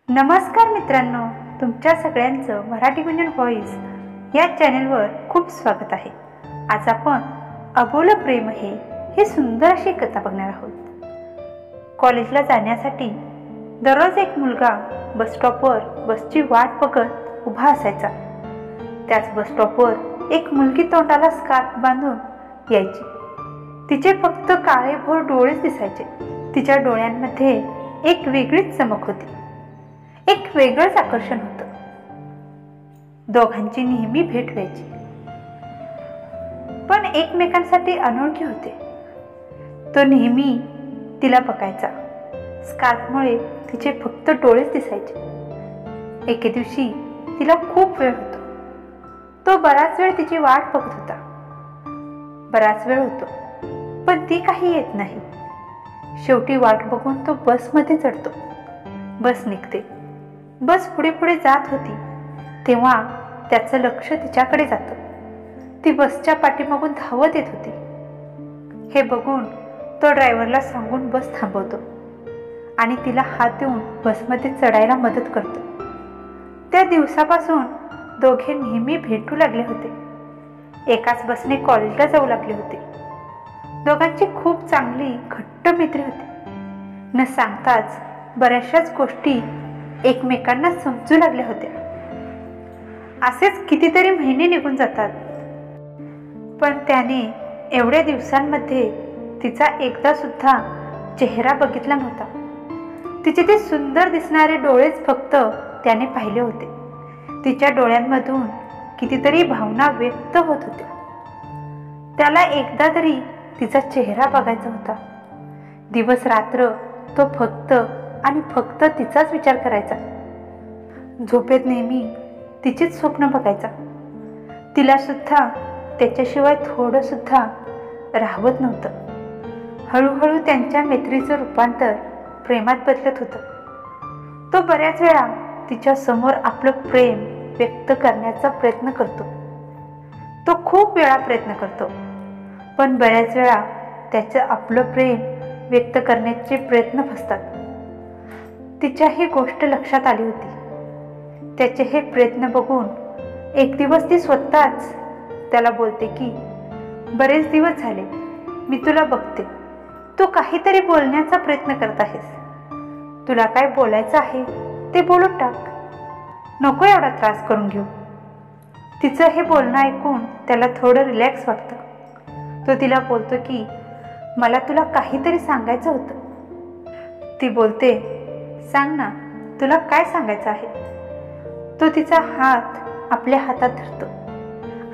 नमस्कार मित्रांनो, तुमच्या सगळ्यांचं मराठी गुंजन व्हॉइस या चॅनेलवर खूप स्वागत आहे। आज आपण अबोल प्रेम ही सुंदर अशी कथा बघणार आहोत। कॉलेजला जाण्यासाठी दररोज एक मुलगा बस स्टॉपवर बसची वाट बघत उभा असायचा। त्याच बस स्टॉपवर एक मुलगी तोंडाला स्कार्फ बांधून यायची। तिचे फक्त काळेभोर डोळेच दिसायचे। तिच्या डोळ्यांमध्ये एक वेगळीच चमक होती, एक वेगळंच आकर्षण होतं। दोघांची नेहमी भेट व्हायची, पण एकमेकांसाठी अनोळखी होते। तो नेहमी तिला बघायचा, स्कार्फमुळे तिचे फक्त डोळेच दिसायचे। एके दिवशी तिला खूप वेळ होतो। तो बराच वेळ तिची वाट बघत होता। बराच वेळ होतो, पण ती काही येत नाही। शेवटी वाट बघून तो बसमध्ये चढतो। बस निघते। बस पुढे पुढे जात होती, तेव्हा त्याचं लक्ष तिच्याकडे जातं। ती बसच्या पाठीमागून धावत येत होती। हे बघून तो ड्रायव्हरला सांगून बस थांबवतो आणि तिला हात देऊन बसमध्ये चढायला मदत करतो। त्या दिवसापासून दोघे नेहमी भेटू लागले होते। एकाच बसने कॉलेजला जाऊ लागले होते। दोघांची खूप चांगली घट्ट मैत्री होती। न सांगताच बऱ्याचशाच गोष्टी एकमेकांना समजू लागल्या होत्या। असेच कितीतरी महिने निघून जातात, पण त्याने एवढ्या दिवसांमध्ये तिचा एकदा सुद्धा चेहरा बघितला नव्हता। तिचे ते सुंदर दिसणारे डोळेच फक्त त्याने पाहिले होते। तिच्या डोळ्यांमधून कितीतरी भावना व्यक्त होत होत्या। त्याला एकदा तरी तिचा चेहरा बघायचा होता। दिवस रात्र तो फक्त आणि फक्त तिचाच विचार करायचा। झोपेत नेहमी तिचीच स्वप्न बघायचा। तिला सुद्धा त्याच्याशिवाय थोडं सुद्धा राहवत नव्हतं। हळूहळू त्यांच्या मैत्रीचं रूपांतर प्रेमात बदलत होतं। तो बऱ्याच वेळा तिच्या समोर आपलं प्रेम व्यक्त करण्याचा प्रयत्न करतो। तो खूप वेळा प्रयत्न करतो, पण बऱ्याच वेळा त्याचं आपलं प्रेम व्यक्त करण्याचे प्रयत्न फसतात। तिच्या ही गोष्ट लक्षात आली होती। त्याचे हे प्रयत्न बघून एक दिवस ती स्वतःच त्याला बोलते की बरेच दिवस झाले मी तुला बघते, तू काहीतरी बोलण्याचा प्रयत्न करत आहेस। तुला काय बोलायचं आहे ते बोलून टाक, नको एवढा त्रास करून घेऊ। तिचं हे बोलणं ऐकून त्याला थोडं रिलॅक्स वाटतं। तो तिला बोलतो की मला तुला काहीतरी सांगायचं होतं। ती बोलते, सांग ना, तुला काय सांगायचं आहे। तो तिचा हात आपल्या हातात धरतो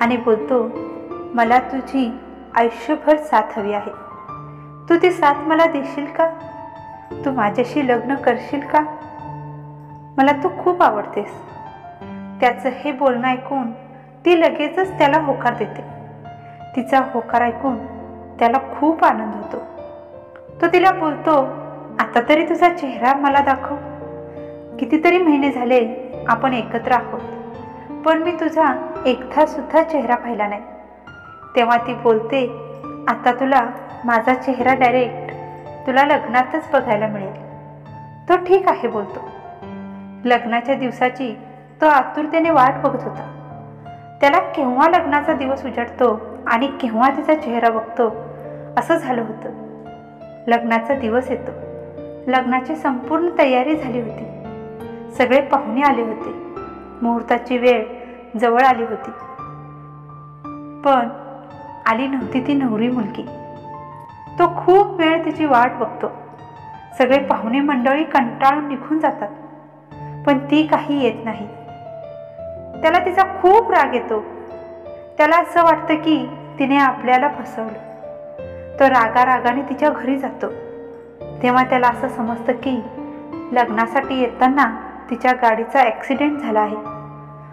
आणि बोलतो, मला तुझी आयुष्यभर साथ हवी आहे। तू ती साथ मला देशील का? तू माझ्याशी लग्न करशील का? मला तू खूप आवडतेस। त्याचं हे बोलणं ऐकून ती लगेचच त्याला होकार देते। तिचा होकार ऐकून त्याला खूप आनंद होतो। तो तिला बोलतो, आता तरी तुझा चेहरा मला दाखव। कितीतरी महिने झाले आपण एकत्र आहोत, पण मी तुझा एकदा सुद्धा चेहरा पाहिला नाही। तेव्हा ती बोलते, आता तुला माझा चेहरा डायरेक्ट तुला लग्नातच बघायला मिळेल। तो ठीक आहे बोलतो। लग्नाच्या दिवसाची तो आतुरतेने वाट बघत होता। त्याला केव्हा लग्नाचा दिवस उजाडतो आणि केव्हा तिचा चेहरा बघतो असं झालं होतं। लग्नाचा दिवस येतो। लग्नाची संपूर्ण तयारी झाली होती। सगळे पाहुणे आले होते। मुहूर्ताची वेळ जवळ आली होती, पण आली नव्हती ती नवरी मुलगी। तो खूप वेळ तिची वाट बघतो। सगळे पाहुणे मंडळी कंटाळून निघून जातात, पण ती काही येत नाही। त्याला तिचा खूप राग येतो। त्याला असं वाटतं की तिने आपल्याला फसवलं। तो रागारागाने तिच्या घरी जातो। तेव्हा त्याला असं समजतं की लग्नासाठी येताना तिच्या गाडीचा ॲक्सिडेंट झाला आहे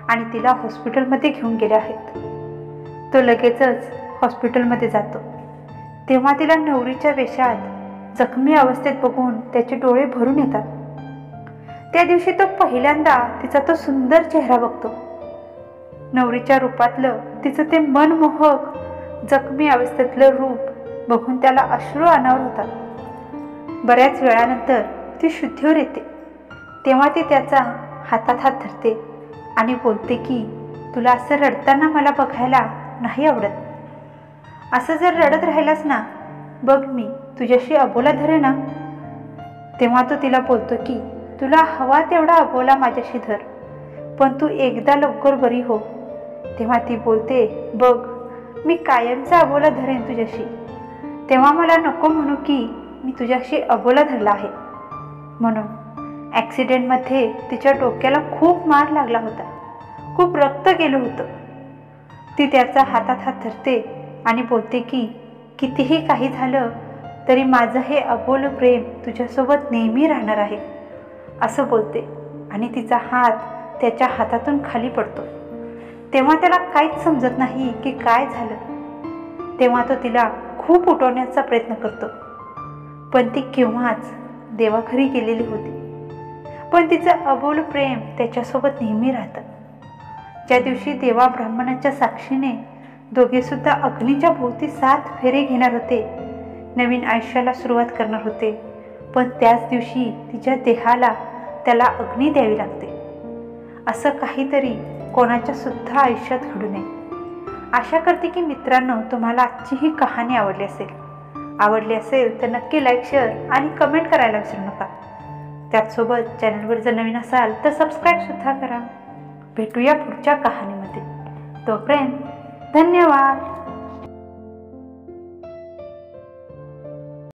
आणि तिला हॉस्पिटलमध्ये घेऊन गेले आहेत। तो लगेचच हॉस्पिटलमध्ये जातो। तेव्हा तिला नवरीच्या वेशात जखमी अवस्थेत बघून त्याचे डोळे भरून येतात। त्या दिवशी तो पहिल्यांदा तिचा तो सुंदर चेहरा बघतो। नवरीच्या रूपातलं तिचं ते मनमोहक जखमी अवस्थेतलं रूप बघून त्याला अश्रू अनावर होतात। बऱ्याच वेळानंतर ती शुद्धीवर येते। तेव्हा ती त्याचा हातात हात धरते आणि बोलते की तुला असं रडताना मला बघायला नाही आवडत. असं जर रडत राहिलास ना, बघ मी तुझ्याशी अबोला धरे ना. तेव्हा तो तिला बोलतो की तुला हवा तेवढा अबोला माझ्याशी धर, पण तू एकदा लवकर बरी हो. तेव्हा ती बोलते, बघ मी कायमचा अबोला धरेन तुझ्याशी. तेव्हा मला नको म्हणू की मी तुझ्याशी अबोला धरला आहे म्हणून. ॲक्सिडेंटमध्ये तिच्या डोक्याला खूप मार लागला होता, खूप रक्त गेलं होतं. ती त्याचा हातात हात धरते आणि बोलते की कितीही काही झालं तरी माझं हे अबोल प्रेम तुझ्यासोबत नेहमी राहणार आहे असं बोलते. आणि तिचा हात त्याच्या हातातून खाली पडतो. तेव्हा त्याला काहीच समजत नाही की काय झालं. तेव्हा तो तिला खूप उठवण्याचा प्रयत्न करतो, पण ती केव्हाच देवाघरी गेलेली होती. पण तिचं अबोल प्रेम त्याच्यासोबत नेहमी राहतं. ज्या दिवशी देवा ब्राह्मणाच्या साक्षीने दोघेसुद्धा अग्नीच्या भोवती 7 फेरे घेणार होते, नवीन आयुष्याला सुरुवात करणार होते, पण त्याच दिवशी तिच्या देहाला त्याला अग्नी द्यावी लागते. असं काहीतरी कोणाच्या सुद्धा आयुष्यात घडू नये. आशा करते की मित्रांनो तुम्हाला आजची ही कहाणी आवडली असेल तर नक्की लाईक, शेअर आणि कमेंट करायला विसरू नका. त्याचसोबत चॅनलवर जर नवीन असाल तर सबस्क्राईबसुद्धा करा. भेटूया पुढच्या कहाणीमध्ये. तोपर्यंत धन्यवाद.